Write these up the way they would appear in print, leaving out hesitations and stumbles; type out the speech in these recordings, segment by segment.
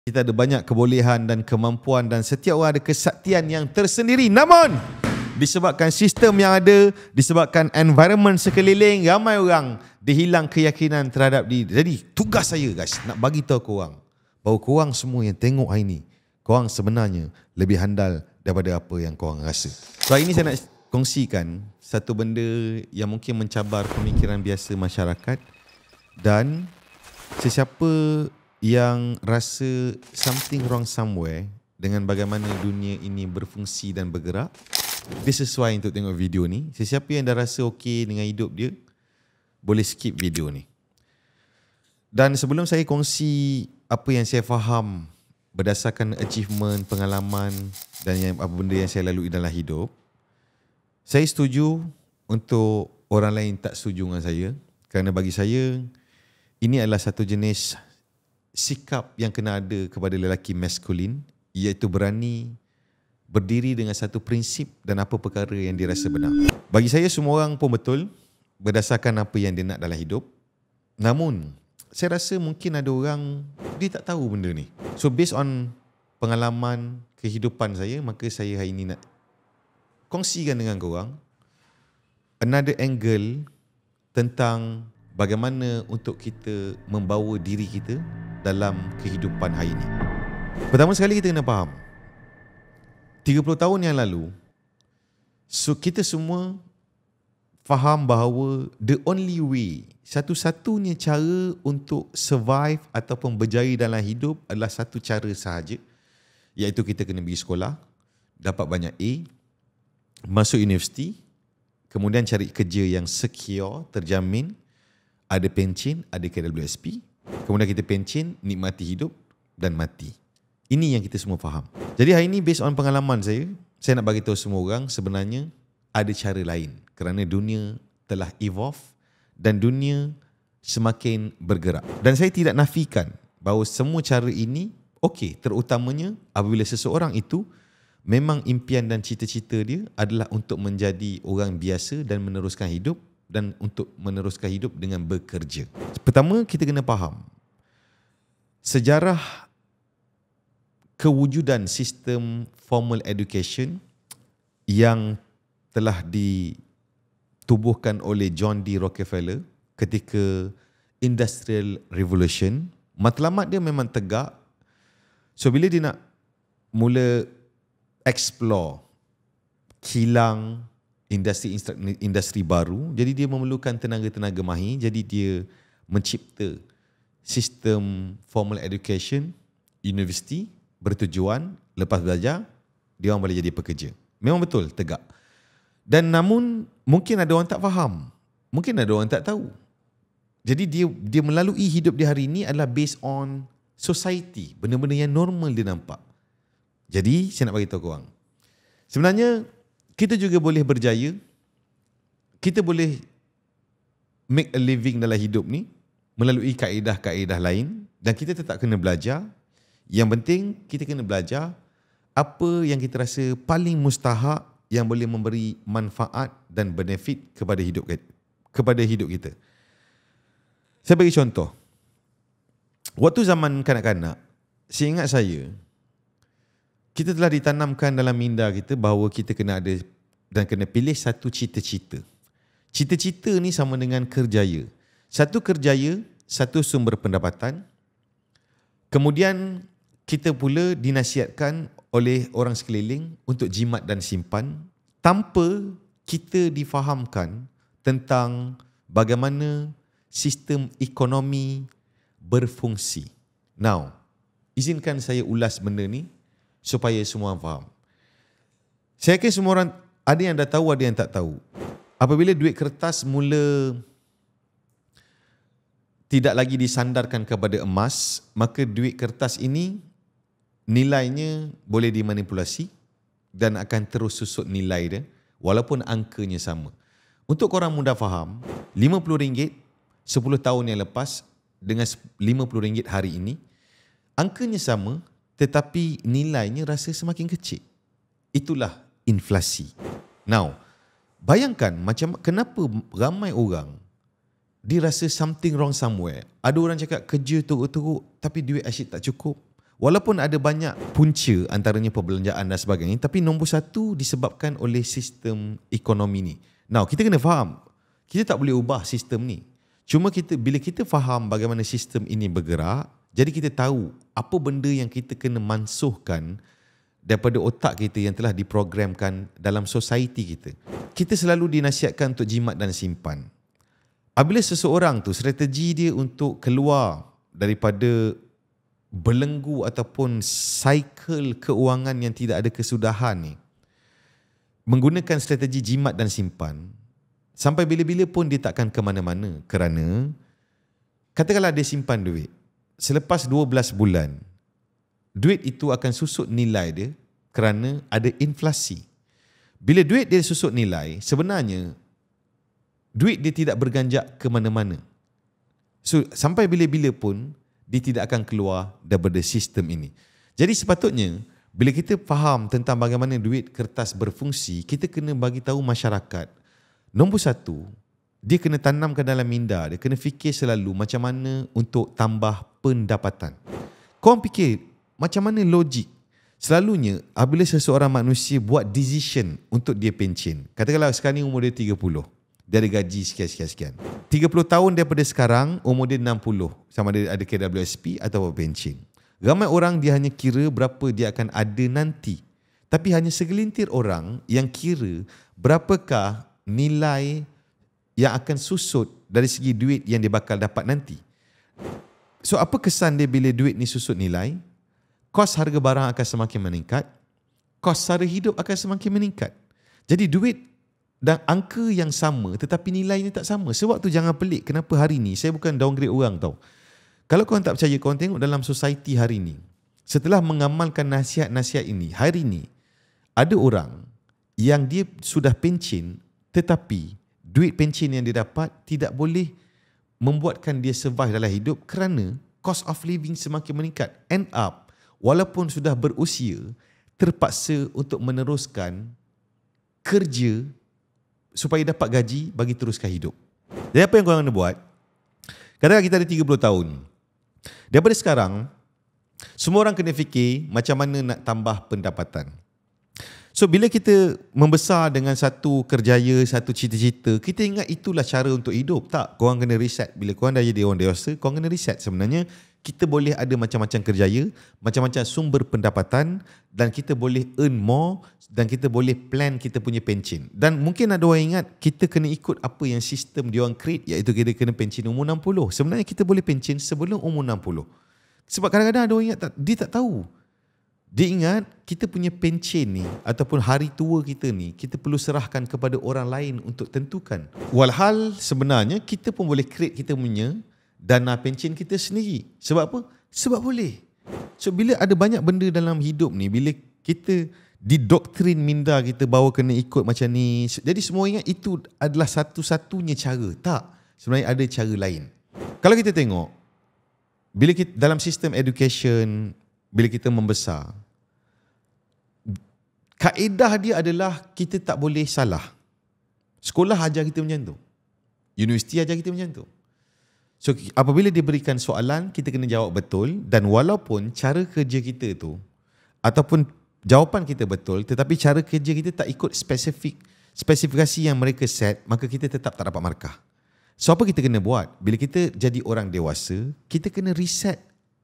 Kita ada banyak kebolehan dan kemampuan dan setiap orang ada kesaktian yang tersendiri. Namun disebabkan sistem yang ada, disebabkan environment sekeliling, ramai orang dihilang keyakinan terhadap diri. Jadi tugas saya guys, nak bagi tahu korang bahawa korang semua yang tengok hari ni, korang sebenarnya lebih handal daripada apa yang korang rasa. So hari ni saya nak kongsikan satu benda yang mungkin mencabar pemikiran biasa masyarakat, dan sesiapa yang rasa something wrong somewhere dengan bagaimana dunia ini berfungsi dan bergerak, dia sesuai untuk tengok video ni. Sesiapa yang dah rasa okey dengan hidup dia, boleh skip video ni. Dan sebelum saya kongsi apa yang saya faham berdasarkan achievement, pengalaman dan apa benda yang saya lalui dalam hidup, saya setuju untuk orang lain tak setuju dengan saya, kerana bagi saya ini adalah satu jenis sikap yang kena ada kepada lelaki maskulin, iaitu berani berdiri dengan satu prinsip dan apa perkara yang dia rasa benar. Bagi saya semua orang pun betul berdasarkan apa yang dia nak dalam hidup. Namun saya rasa mungkin ada orang dia tak tahu benda ni. So based on pengalaman kehidupan saya, maka saya hari ini nak kongsikan dengan korang another angle tentang bagaimana untuk kita membawa diri kita dalam kehidupan hari ini. Pertama sekali kita kena faham, 30 tahun yang lalu, so kita semua faham bahawa the only way, satu-satunya cara untuk survive ataupun berjaya dalam hidup adalah satu cara sahaja, iaitu kita kena pergi sekolah, dapat banyak A, masuk universiti, kemudian cari kerja yang secure, terjamin, ada pencen, ada KWSP, kemudian kita pencen, nikmati hidup dan mati. Ini yang kita semua faham. Jadi hari ini based on pengalaman saya nak bagi tahu semua orang sebenarnya ada cara lain, kerana dunia telah evolve dan dunia semakin bergerak. Dan saya tidak nafikan bahawa semua cara ini okey, terutamanya apabila seseorang itu memang impian dan cita-cita dia adalah untuk menjadi orang biasa dan meneruskan hidup, dan untuk meneruskan hidup dengan bekerja. Pertama, kita kena faham sejarah kewujudan sistem formal education yang telah ditubuhkan oleh John D. Rockefeller ketika Industrial Revolution. Matlamat dia memang tegak. So bila dia nak mula explore kilang industri baru, jadi dia memerlukan tenaga-tenaga mahir, jadi dia mencipta sistem formal education, universiti, bertujuan lepas belajar dia orang boleh jadi pekerja. Memang betul tegak. Dan namun mungkin ada orang tak faham, mungkin ada orang tak tahu. Jadi dia melalui hidup dia hari ini adalah based on society, benda-benda yang normal dia nampak. Jadi saya nak bagi tahu korang, sebenarnya kita juga boleh berjaya, kita boleh make a living dalam hidup ni melalui kaedah-kaedah lain, dan kita tetap kena belajar. Yang penting kita kena belajar apa yang kita rasa paling mustahak yang boleh memberi manfaat dan benefit kepada hidup kita. Saya bagi contoh. Waktu zaman kanak-kanak, seingat saya, kita telah ditanamkan dalam minda kita bahawa kita kena ada dan kena pilih satu cita-cita. Cita-cita ni sama dengan kerjaya. Satu kerjaya, satu sumber pendapatan. Kemudian kita pula dinasihatkan oleh orang sekeliling untuk jimat dan simpan, tanpa kita difahamkan tentang bagaimana sistem ekonomi berfungsi. Now, izinkan saya ulas benda ni supaya semua faham. Saya yakin semua orang ada yang dah tahu, ada yang tak tahu. Apabila duit kertas mula tidak lagi disandarkan kepada emas, maka duit kertas ini nilainya boleh dimanipulasi dan akan terus susut nilai dia walaupun angkanya sama. Untuk korang mudah faham, RM50 10 tahun yang lepas dengan RM50 hari ini, angkanya sama tetapi nilainya rasa semakin kecil. Itulah inflasi. Now, bayangkan macam kenapa ramai orang dia rasa something wrong somewhere. Ada orang cakap kerja teruk-teruk tapi duit asyik tak cukup. Walaupun ada banyak punca antaranya perbelanjaan dan sebagainya, tapi nombor satu disebabkan oleh sistem ekonomi ni. Now, kita kena faham, kita tak boleh ubah sistem ni. Cuma bila kita faham bagaimana sistem ini bergerak, jadi kita tahu apa benda yang kita kena mansuhkan daripada otak kita yang telah diprogramkan dalam society kita. Kita selalu dinasihatkan untuk jimat dan simpan. Apabila seseorang tu strategi dia untuk keluar daripada belenggu ataupun cycle keuangan yang tidak ada kesudahan ni, menggunakan strategi jimat dan simpan, sampai bila-bila pun dia takkan ke mana-mana. Kerana katakanlah dia simpan duit, selepas 12 bulan duit itu akan susut nilai dia kerana ada inflasi. Bila duit dia susut nilai, sebenarnya duit dia tidak berganjak ke mana-mana. So sampai bila-bila pun dia tidak akan keluar daripada sistem ini. Jadi sepatutnya bila kita faham tentang bagaimana duit kertas berfungsi, kita kena bagi tahu masyarakat. Nombor satu, dia kena tanamkan dalam minda, dia kena fikir selalu macam mana untuk tambah pendapatan. Korang fikir macam mana logik. Selalunya apabila seseorang manusia buat decision untuk dia pencen, katakanlah sekarang ni umur dia 30, dia ada gaji sekian-sekian. 30 tahun daripada sekarang, umur dia 60. Sama ada KWSP atau pencen. Ramai orang dia hanya kira berapa dia akan ada nanti. Tapi hanya segelintir orang yang kira berapakah nilai yang akan susut dari segi duit yang dia bakal dapat nanti. So apa kesan dia bila duit ni susut nilai? Kos harga barang akan semakin meningkat. Kos sara hidup akan semakin meningkat. Jadi duit dan angka yang sama tetapi nilainya tak sama. Sebab tu jangan pelik kenapa hari ni, saya bukan downgrade orang tau. Kalau korang tak percaya, korang tengok dalam society hari ni. Setelah mengamalkan nasihat-nasihat ini, hari ni ada orang yang dia sudah pencen tetapi duit pencen yang dia dapat tidak boleh membuatkan dia survive dalam hidup kerana cost of living semakin meningkat. End up, walaupun sudah berusia, terpaksa untuk meneruskan kerja supaya dapat gaji bagi teruskan hidup. Jadi apa yang korang kena buat? Kadang-kadang kita ada 30 tahun. Daripada sekarang, semua orang kena fikir macam mana nak tambah pendapatan. So bila kita membesar dengan satu kerjaya, satu cita-cita, kita ingat itulah cara untuk hidup. Tak, korang kena reset. Bila korang dah jadi orang dewasa, korang kena reset. Sebenarnya kita boleh ada macam-macam kerjaya, macam-macam sumber pendapatan, dan kita boleh earn more, dan kita boleh plan kita punya pencen. Dan mungkin ada orang ingat kita kena ikut apa yang sistem diorang create, iaitu kita kena pencen umur 60. Sebenarnya kita boleh pencen sebelum umur 60. Sebab kadang-kadang ada orang ingat dia tak tahu. Dia ingat kita punya pencen ni ataupun hari tua kita ni, kita perlu serahkan kepada orang lain untuk tentukan. Walhal sebenarnya kita pun boleh create kita punya dana pencen kita sendiri. Sebab apa? Sebab boleh. So bila ada banyak benda dalam hidup ni, bila kita didoktrin minda kita bahawa kena ikut macam ni, jadi semua ingat itu adalah satu-satunya cara. Tak, sebenarnya ada cara lain. Kalau kita tengok, bila kita dalam sistem education, bila kita membesar, kaedah dia adalah kita tak boleh salah. Sekolah ajar kita macam tu, universiti ajar kita macam tu. So apabila diberikan soalan, kita kena jawab betul, dan walaupun cara kerja kita tu ataupun jawapan kita betul, tetapi cara kerja kita tak ikut spesifikasi yang mereka set, maka kita tetap tak dapat markah. So apa kita kena buat? Bila kita jadi orang dewasa, kita kena reset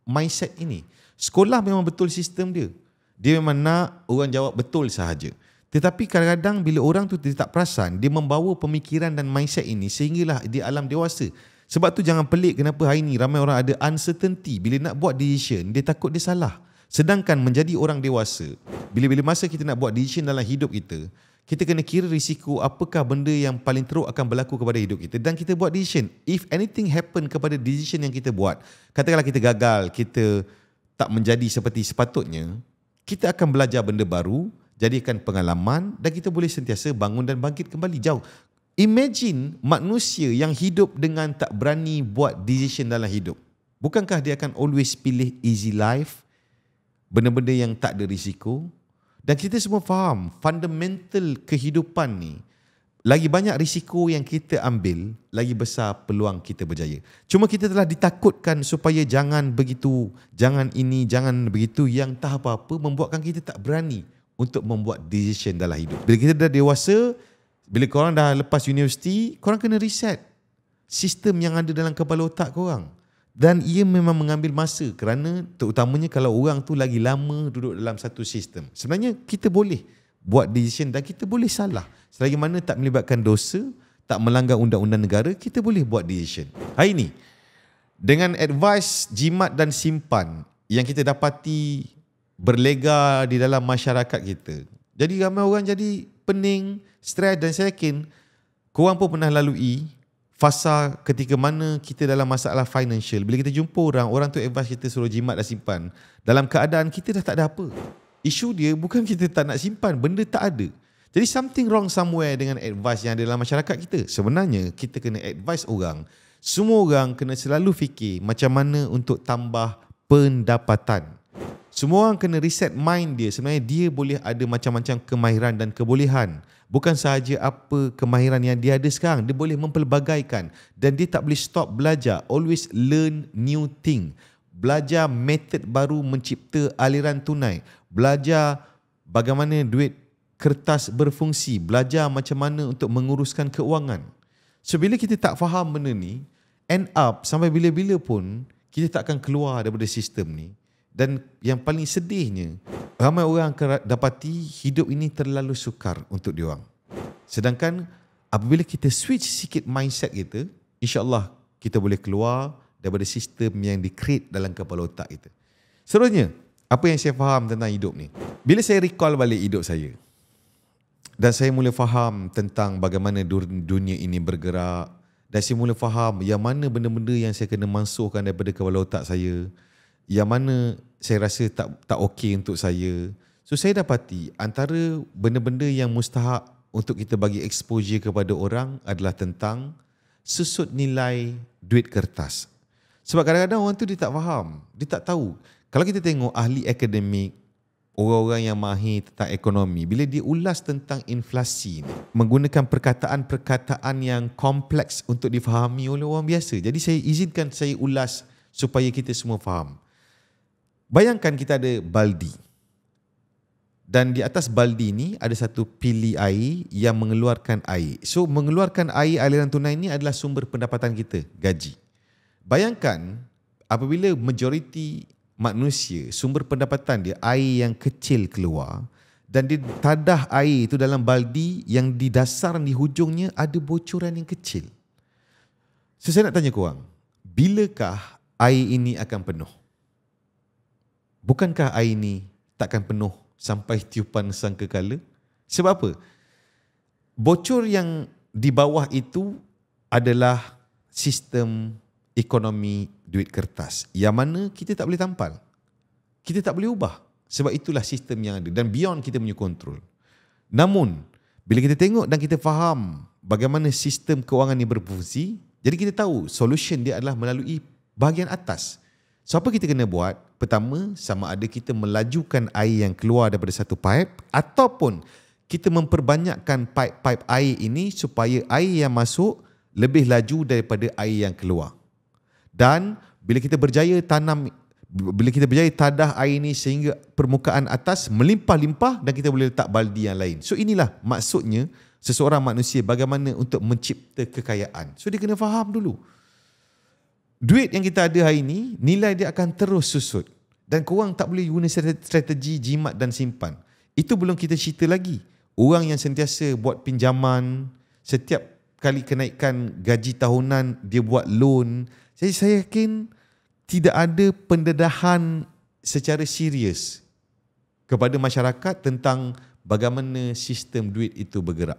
mindset ini. Sekolah memang betul sistem dia. Dia memang nak orang jawab betul sahaja. Tetapi kadang-kadang bila orang tu dia tak perasan, dia membawa pemikiran dan mindset ini sehinggalah di alam dewasa. Sebab tu jangan pelik kenapa hari ni ramai orang ada uncertainty. Bila nak buat decision, dia takut dia salah. Sedangkan menjadi orang dewasa, bila-bila masa kita nak buat decision dalam hidup kita, kita kena kira risiko apakah benda yang paling teruk akan berlaku kepada hidup kita, dan kita buat decision. If anything happen kepada decision yang kita buat, katakanlah kita gagal, kita tak menjadi seperti sepatutnya, kita akan belajar benda baru, jadikan pengalaman, dan kita boleh sentiasa bangun dan bangkit kembali jauh. Imagine manusia yang hidup dengan tak berani buat decision dalam hidup. Bukankah dia akan always pilih easy life, benda-benda yang tak ada risiko? Dan kita semua faham fundamental kehidupan ni, lagi banyak risiko yang kita ambil, lagi besar peluang kita berjaya. Cuma kita telah ditakutkan supaya jangan begitu, jangan ini, jangan begitu, yang tak apa-apa membuatkan kita tak berani untuk membuat decision dalam hidup. Bila kita dah dewasa, bila korang dah lepas universiti, korang kena reset sistem yang ada dalam kepala otak korang. Dan ia memang mengambil masa kerana terutamanya kalau orang tu lagi lama duduk dalam satu sistem. Sebenarnya kita boleh buat decision dan kita boleh salah. Selagi mana tak melibatkan dosa, tak melanggar undang-undang negara, kita boleh buat decision. Hari ini, dengan advice jimat dan simpan yang kita dapati berlega di dalam masyarakat kita, jadi ramai orang jadi pening, stres, dan saya yakin korang pun pernah lalui fasa ketika mana kita dalam masalah financial. Bila kita jumpa orang tu advice kita suruh jimat dan simpan, dalam keadaan kita dah tak ada apa. Isu dia bukan kita tak nak simpan, benda tak ada. Jadi something wrong somewhere dengan advice yang ada dalam masyarakat kita. Sebenarnya kita kena advice orang. Semua orang kena selalu fikir macam mana untuk tambah pendapatan. Semua orang kena reset mind dia. Sebenarnya dia boleh ada macam-macam kemahiran dan kebolehan. Bukan sahaja apa kemahiran yang dia ada sekarang, dia boleh mempelbagaikan. Dan dia tak boleh stop belajar. Always learn new thing. Belajar metod baru mencipta aliran tunai. Belajar bagaimana duit kertas berfungsi. Belajar macam mana untuk menguruskan keuangan. So bila kita tak faham benda ni, end up sampai bila-bila pun kita tak akan keluar daripada sistem ni. Dan yang paling sedihnya, ramai orang akan dapati hidup ini terlalu sukar untuk diorang. Sedangkan apabila kita switch sikit mindset kita, insya-Allah kita boleh keluar daripada sistem yang di-create dalam kepala otak kita. Seterusnya, apa yang saya faham tentang hidup ni? Bila saya recall balik hidup saya, dan saya mula faham tentang bagaimana dunia ini bergerak, dan saya mula faham yang mana benda-benda yang saya kena mansuhkan daripada kepala otak saya, yang mana saya rasa tak okey untuk saya. So saya dapati antara benda-benda yang mustahak untuk kita bagi exposure kepada orang adalah tentang susut nilai duit kertas. Sebab kadang-kadang orang tu dia tak faham, dia tak tahu. Kalau kita tengok ahli akademik, orang-orang yang mahir tentang ekonomi, bila dia ulas tentang inflasi ni, menggunakan perkataan-perkataan yang kompleks untuk difahami oleh orang biasa. Jadi saya izinkan saya ulas supaya kita semua faham. Bayangkan kita ada baldi. Dan di atas baldi ni ada satu pili air yang mengeluarkan air. So mengeluarkan air aliran tunai ni adalah sumber pendapatan kita, gaji. Bayangkan apabila majoriti manusia sumber pendapatan dia air yang kecil keluar dan di tadah air itu dalam baldi yang di dasar di hujungnya ada bocoran yang kecil. So saya nak tanya korang, bilakah air ini akan penuh? Bukankah air ini takkan penuh sampai tiupan sangkakala? Sebab apa? Bocor yang di bawah itu adalah sistem ekonomi duit kertas yang mana kita tak boleh tampal. Kita tak boleh ubah. Sebab itulah sistem yang ada dan beyond kita punya kontrol. Namun, bila kita tengok dan kita faham bagaimana sistem kewangan ini berfungsi, jadi kita tahu solution dia adalah melalui bahagian atas. So apa kita kena buat? Pertama, sama ada kita melajukan air yang keluar daripada satu pipe ataupun kita memperbanyakkan pipe-pipe air ini supaya air yang masuk lebih laju daripada air yang keluar. Dan bila kita berjaya tadah air ini sehingga permukaan atas melimpah-limpah dan kita boleh letak baldi yang lain. So inilah maksudnya seseorang manusia bagaimana untuk mencipta kekayaan. So dia kena faham dulu. Duit yang kita ada hari ini, nilai dia akan terus susut. Dan korang tak boleh guna strategi jimat dan simpan. Itu belum kita cerita lagi. Orang yang sentiasa buat pinjaman, setiap kali kenaikan gaji tahunan, dia buat loan. Saya yakin tidak ada pendedahan secara serius kepada masyarakat tentang bagaimana sistem duit itu bergerak.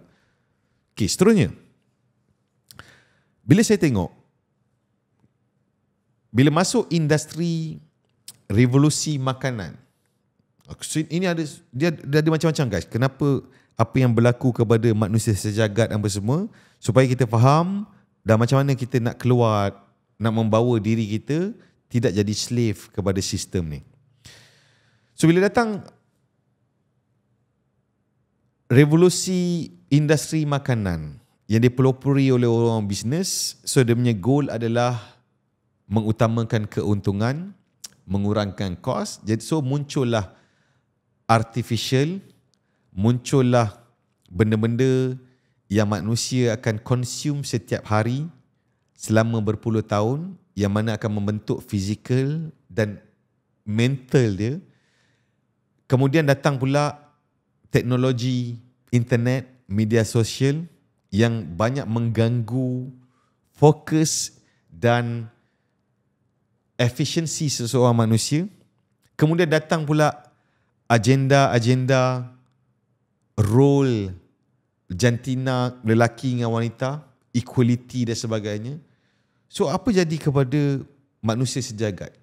Okey, seterusnya. Bila saya tengok, bila masuk industri revolusi makanan, ini dia ada macam-macam guys. Kenapa apa yang berlaku kepada manusia sejagat apa semua, supaya kita faham dan macam mana kita nak keluar, nak membawa diri kita tidak jadi slave kepada sistem ni. So bila datang revolusi industri makanan, yang dipelopori oleh orang bisnes. So dia punya goal adalah mengutamakan keuntungan, mengurangkan kos. Jadi so muncullah artificial, muncullah benda-benda yang manusia akan consume setiap hari selama berpuluh tahun, yang mana akan membentuk fizikal dan mental dia. Kemudian datang pula teknologi internet, media sosial yang banyak mengganggu fokus dan efisiensi seseorang manusia. Kemudian datang pula agenda-agenda role jantina lelaki dengan wanita, equality dan sebagainya. So apa jadi kepada manusia sejagat?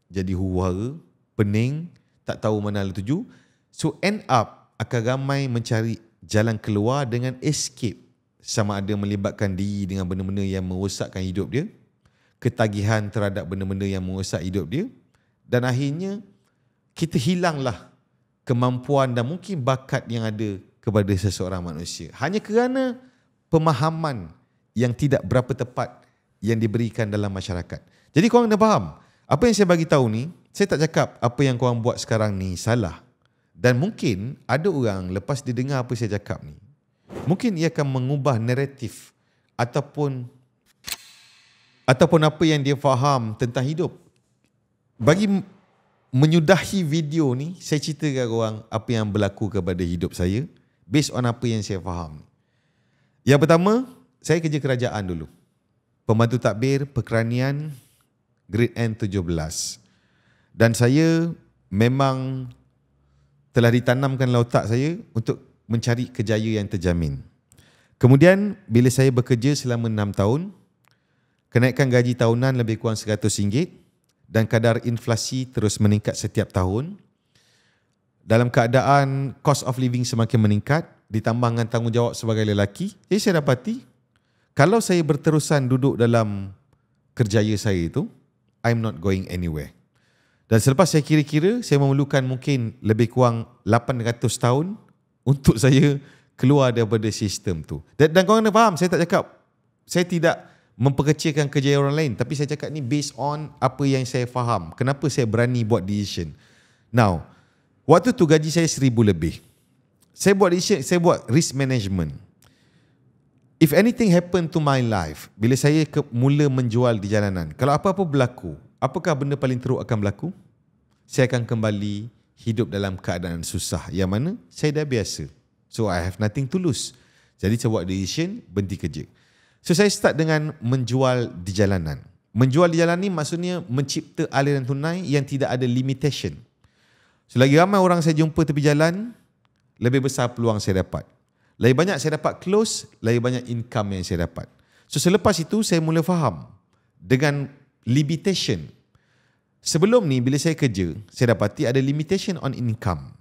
Jadi huru-hara, pening, tak tahu mana lalu tuju. So end up akan ramai mencari jalan keluar dengan escape, sama ada melibatkan diri dengan benda-benda yang merosakkan hidup dia, ketagihan terhadap benda-benda yang merosak hidup dia, dan akhirnya kita hilanglah kemampuan dan mungkin bakat yang ada kepada seseorang manusia hanya kerana pemahaman yang tidak berapa tepat yang diberikan dalam masyarakat. Jadi korang dah faham, apa yang saya bagi tahu ni, saya tak cakap apa yang korang buat sekarang ni salah. Dan mungkin ada orang lepas dia dengar apa saya cakap ni, mungkin ia akan mengubah naratif ataupun apa yang dia faham tentang hidup. Bagi menyudahi video ni, saya ceritakan orang apa yang berlaku kepada hidup saya based on apa yang saya faham. Yang pertama, saya kerja kerajaan dulu. Pembantu takbir perkeranian grade N17. Dan saya memang telah ditanamkan dalam otak saya untuk mencari kejayaan yang terjamin. Kemudian bila saya bekerja selama 6 tahun, kenaikan gaji tahunan lebih kurang RM100 dan kadar inflasi terus meningkat setiap tahun. Dalam keadaan cost of living semakin meningkat, ditambah dengan tanggungjawab sebagai lelaki, jadi saya dapati kalau saya berterusan duduk dalam kerjaya saya itu, I'm not going anywhere. Dan selepas saya kira-kira, saya memerlukan mungkin lebih kurang 800 tahun untuk saya keluar daripada sistem tu. Dan korang kena faham, saya tak cakap, saya tidak memperkecilkan kejayaan orang lain, tapi saya cakap ni based on apa yang saya faham. Kenapa saya berani buat decision. Now, waktu tu gaji saya 1,000 lebih. Saya buat decision, saya buat risk management. If anything happen to my life, bila saya mula menjual di jalanan, kalau apa-apa berlaku, apakah benda paling teruk akan berlaku? Saya akan kembali hidup dalam keadaan susah, yang mana saya dah biasa. So I have nothing to lose. Jadi saya buat decision, berhenti kerja. So saya start dengan menjual di jalanan. Menjual di jalanan ni maksudnya mencipta aliran tunai yang tidak ada limitation. So lagi ramai orang saya jumpa tepi jalan, lebih besar peluang saya dapat. Lagi banyak saya dapat close, lagi banyak income yang saya dapat. So selepas itu saya mula faham dengan limitation. Sebelum ni bila saya kerja, saya dapati ada limitation on income.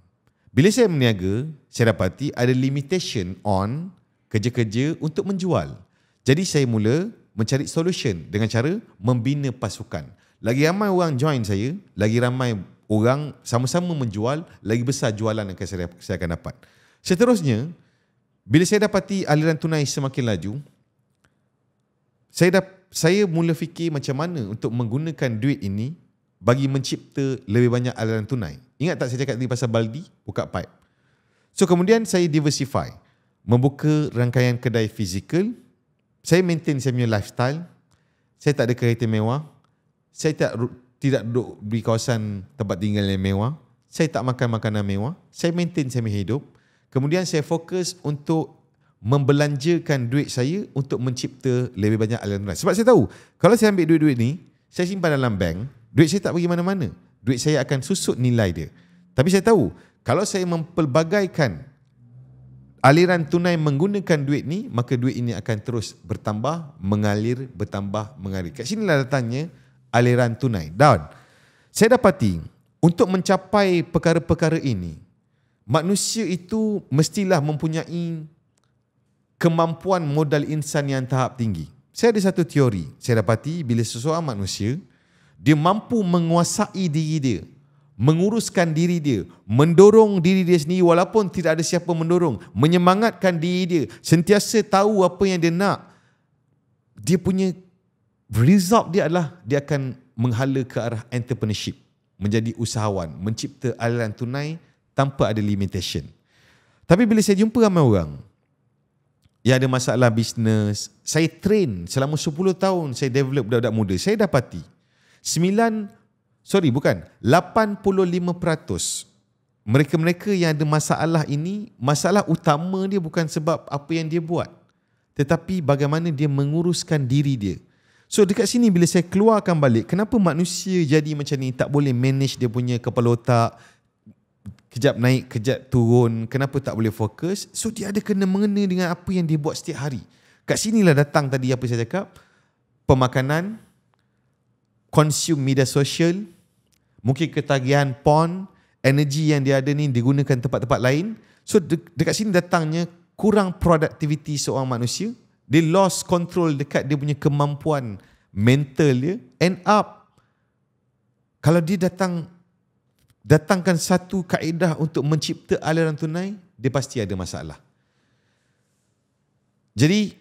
Bila saya berniaga, saya dapati ada limitation on kerja-kerja untuk menjual. Jadi saya mula mencari solution dengan cara membina pasukan. Lagi ramai orang join saya, lagi ramai orang sama-sama menjual, lagi besar jualan yang saya akan dapat. Seterusnya, bila saya dapati aliran tunai semakin laju, saya mula fikir macam mana untuk menggunakan duit ini bagi mencipta lebih banyak aliran tunai. Ingat tak saya cakap tadi pasal baldi, buka pipe. So kemudian saya diversify, membuka rangkaian kedai fizikal. Saya maintain saya punya lifestyle. Saya tak ada kereta mewah. Saya tidak duduk di kawasan tempat tinggal yang mewah. Saya tak makan makanan mewah. Saya maintain saya punya hidup. Kemudian saya fokus untuk membelanjakan duit saya untuk mencipta lebih banyak aliran tunai. Sebab saya tahu, kalau saya ambil duit-duit ni, saya simpan dalam bank, duit saya tak pergi mana-mana. Duit saya akan susut nilai dia. Tapi saya tahu, kalau saya mempelbagaikan aliran tunai menggunakan duit ni, maka duit ini akan terus bertambah, mengalir, bertambah, mengalir. Kat sinilah datangnya aliran tunai. Dan saya dapati, untuk mencapai perkara-perkara ini, manusia itu mestilah mempunyai kemampuan modal insan yang tahap tinggi. Saya ada satu teori. Saya dapati bila seseorang manusia, dia mampu menguasai diri dia, menguruskan diri dia, mendorong diri dia sendiri walaupun tidak ada siapa mendorong, menyemangatkan diri dia, sentiasa tahu apa yang dia nak. Dia punya result dia adalah dia akan menghala ke arah entrepreneurship, menjadi usahawan, mencipta aliran tunai tanpa ada limitation. Tapi bila saya jumpa ramai orang yang ada masalah bisnes, saya train selama 10 tahun, saya develop budak-budak muda, saya dapati 85% mereka-mereka yang ada masalah ini, masalah utama dia bukan sebab apa yang dia buat, tetapi bagaimana dia menguruskan diri dia. So dekat sini bila saya keluarkan balik, kenapa manusia jadi macam ni, tak boleh manage dia punya kepala otak, kejap naik, kejap turun, kenapa tak boleh fokus? So dia ada kena mengena dengan apa yang dia buat setiap hari. Kat sinilah datang tadi apa saya cakap, pemakanan, consume media sosial, mungkin ketagihan porn, energi yang dia ada ni digunakan tempat-tempat lain. So dekat sini datangnya kurang productivity seorang manusia. Dia lost control dekat dia punya kemampuan mental dia. End up, kalau dia datangkan satu kaedah untuk mencipta aliran tunai, dia pasti ada masalah. Jadi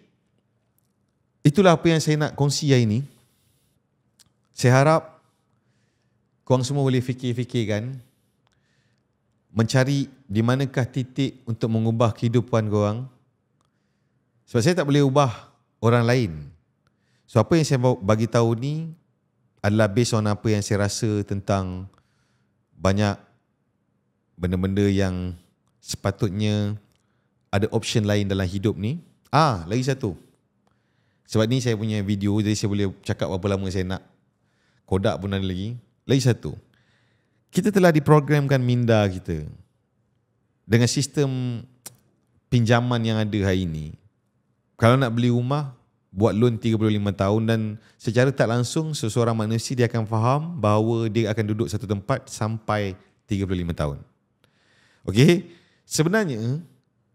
itulah apa yang saya nak kongsi hari ini. Saya harap korang semua boleh fikir-fikirkan, mencari di manakah titik untuk mengubah kehidupan korang. Sebab saya tak boleh ubah orang lain. So apa yang saya bagi tahu ni adalah based on apa yang saya rasa tentang banyak benda-benda yang sepatutnya ada option lain dalam hidup ni. Lagi satu. Sebab ni saya punya video, jadi saya boleh cakap berapa lama saya nak. Kodak pun ada lagi. Lagi satu. Kita telah diprogramkan minda kita dengan sistem pinjaman yang ada hari ini. Kalau nak beli rumah, buat loan 35 tahun dan secara tak langsung seseorang manusia dia akan faham bahawa dia akan duduk satu tempat sampai 35 tahun. Okey? Sebenarnya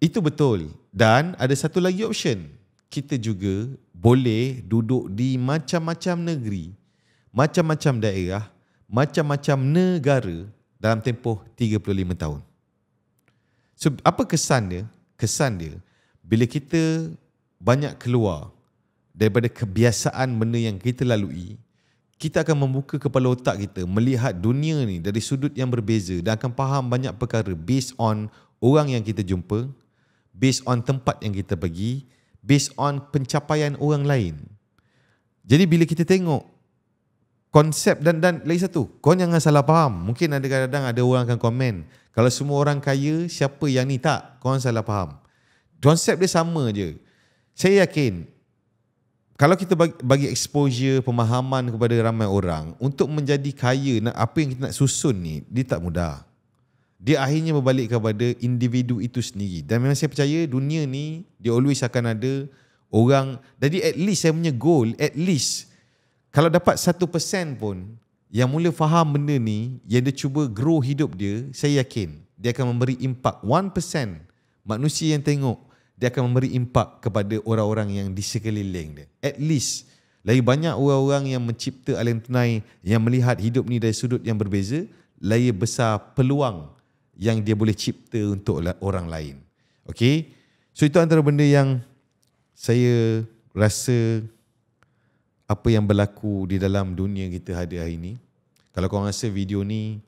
itu betul. Dan ada satu lagi option. Kita juga boleh duduk di macam-macam negeri, macam-macam daerah, macam-macam negara dalam tempoh 35 tahun. So, apa kesan dia? Kesan dia, bila kita banyak keluar daripada kebiasaan benda yang kita lalui, kita akan membuka kepala otak kita, melihat dunia ni dari sudut yang berbeza dan akan faham banyak perkara based on orang yang kita jumpa, based on tempat yang kita pergi, based on pencapaian orang lain. Jadi bila kita tengok konsep dan lagi satu, kau jangan salah faham. Mungkin ada kadang-kadang ada orang akan komen, kalau semua orang kaya, siapa yang ni? Tak, kau salah faham. Konsep dia sama je. Saya yakin kalau kita bagi exposure, pemahaman kepada ramai orang untuk menjadi kaya, apa yang kita nak susun ni, dia tak mudah. Dia akhirnya berbalik kepada individu itu sendiri. Dan memang saya percaya dunia ni, dia always akan ada orang. Jadi at least saya punya goal, at least kalau dapat 1% pun yang mula faham benda ni, yang dia cuba grow hidup dia, saya yakin dia akan memberi impact. 1% manusia yang tengok, dia akan memberi impak kepada orang-orang yang di sekeliling dia. At least, lagi banyak orang-orang yang mencipta aliran tunai, yang melihat hidup ni dari sudut yang berbeza, lagi besar peluang yang dia boleh cipta untuk orang lain. Okay? So itu antara benda yang saya rasa apa yang berlaku di dalam dunia kita ada hari ini. Kalau korang rasa video ni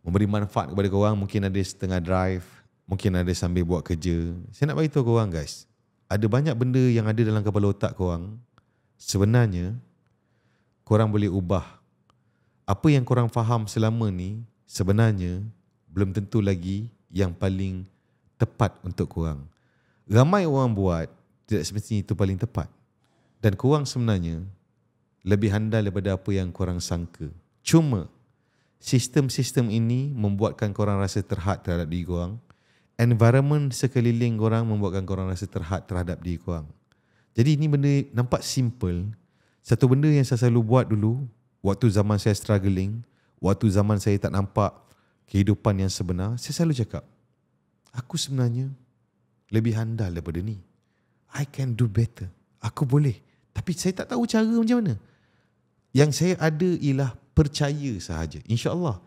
memberi manfaat kepada korang, mungkin ada setengah drive, mungkin ada sambil buat kerja, saya nak beritahu korang guys, ada banyak benda yang ada dalam kepala otak korang, sebenarnya korang boleh ubah. Apa yang korang faham selama ni sebenarnya belum tentu lagi yang paling tepat untuk korang. Ramai orang buat, tidak semestinya itu paling tepat. Dan korang sebenarnya lebih handal daripada apa yang korang sangka. Cuma sistem-sistem ini membuatkan korang rasa terhad terhadap diri korang. Environment sekeliling korang membuatkan korang rasa terhad terhadap diri korang. Jadi ini benda nampak simple. Satu benda yang saya selalu buat dulu, waktu zaman saya struggling, waktu zaman saya tak nampak kehidupan yang sebenar, saya selalu cakap, aku sebenarnya lebih handal daripada ni. I can do better. Aku boleh. Tapi saya tak tahu cara macam mana. Yang saya ada ialah percaya sahaja. InsyaAllah.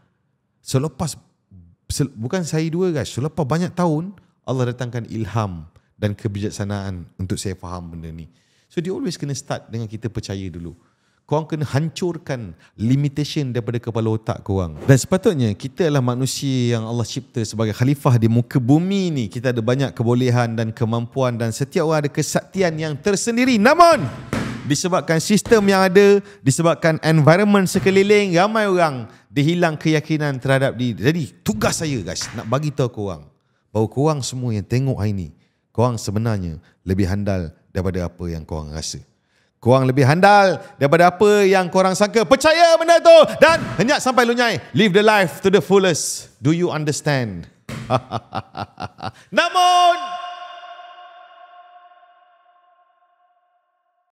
bukan saya dua guys, selepas banyak tahun Allah datangkan ilham dan kebijaksanaan untuk saya faham benda ni. So dia always kena start dengan kita percaya dulu. Korang kena hancurkan limitation daripada kepala otak korang. Dan sepatutnya kita adalah manusia yang Allah cipta sebagai khalifah di muka bumi ni. Kita ada banyak kebolehan dan kemampuan dan setiap orang ada kesaktian yang tersendiri. Namun disebabkan sistem yang ada, disebabkan environment sekeliling, ramai orang dihilang keyakinan terhadap diri. Jadi tugas saya guys, nak bagi tahu korang bahawa korang semua yang tengok hari ni, korang sebenarnya lebih handal daripada apa yang korang rasa. Korang lebih handal daripada apa yang korang sangka. Percaya benda tu dan henyak sampai lunyai. Live the life to the fullest. Do you understand? Namun